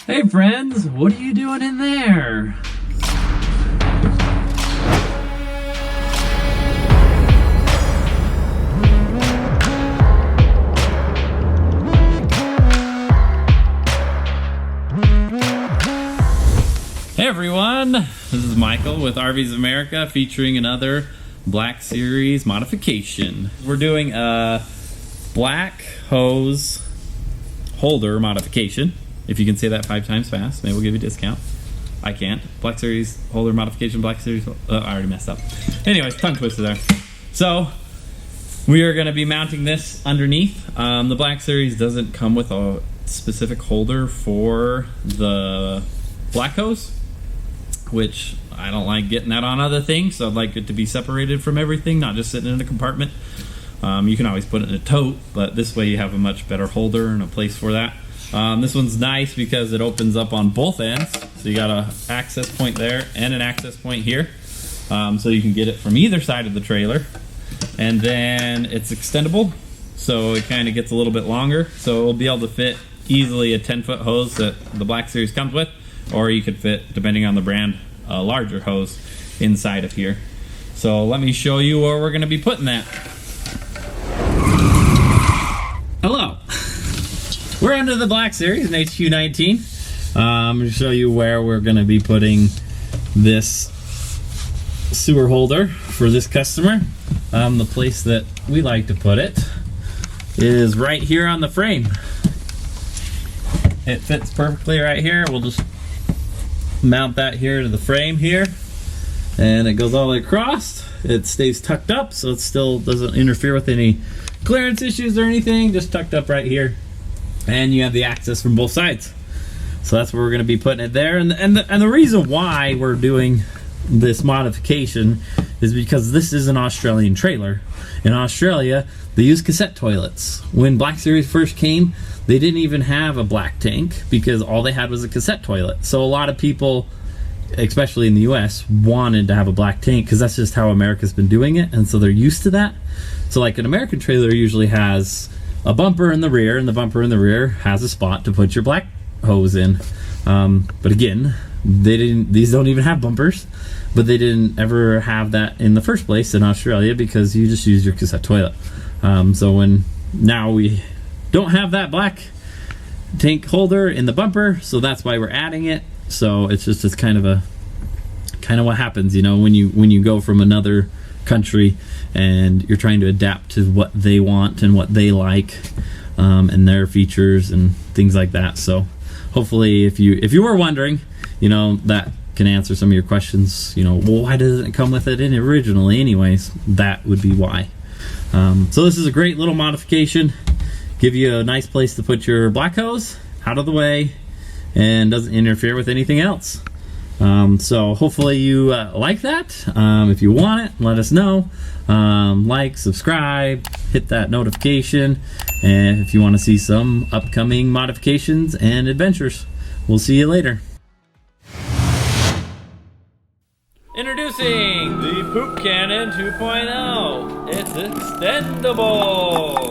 Hey friends, what are you doing in there? Hey everyone, this is Michael with RVs of America featuring another Black Series modification. We're doing a black hose holder modification. If you can say that 5 times fast, maybe we'll give you a discount. I can't. Black Series holder modification, Black Series, I already messed up. Anyways, tongue twister there. So, we are going to be mounting this underneath. The Black Series doesn't come with a specific holder for the black hose, which I don't like getting that on other things, so I'd like it to be separated from everything, not just sitting in a compartment. You can always put it in a tote, but this way you have a much better holder and a place for that. This one's nice because it opens up on both ends, so you got an access point there and an access point here, so you can get it from either side of the trailer. And then it's extendable, so it kind of gets a little bit longer, so it will be able to fit easily a 10-foot hose that the Black Series comes with, or you could fit, depending on the brand, a larger hose inside of here. So let me show you where we're going to be putting that. Hello. We're under the Black Series in HQ19. I'm going to show you where we're going to be putting this sewer holder for this customer. The place that we like to put it is right here on the frame. It fits perfectly right here. We'll just mount that here to the frame here, and it goes all the way across. It stays tucked up, so it still doesn't interfere with any clearance issues or anything. Just tucked up right here, and you have the access from both sides. So that's where we're going to be putting it there. And the reason why we're doing this modification is because this is an Australian trailer. In Australia, they use cassette toilets. When Black Series first came, they didn't even have a black tank because all they had was a cassette toilet. So a lot of people, especially in the US, wanted to have a black tank because that's just how America's been doing it, and so they're used to that. So like an American trailer usually has a bumper in the rear, and the bumper in the rear has a spot to put your black hose in. But again, these don't even have bumpers, but they didn't ever have that in the first place in Australia because you just use your cassette toilet. So now we don't have that black tank holder in the bumper, so that's why we're adding it. So it's kind of what happens, you know, when you go from another country and you're trying to adapt to what they want and what they like, and their features and things like that. So hopefully, if you were wondering, you know, that can answer some of your questions. You know, well, why doesn't it come with it in originally anyways? That would be why. So this is a great little modification. Give you a nice place to put your black hose out of the way and doesn't interfere with anything else. So hopefully you like that. If you want it, let us know. Like, subscribe, hit that notification, and if you want to see some upcoming modifications and adventures. We'll see you later. Introducing the Poop Cannon 2.0. It's extendable.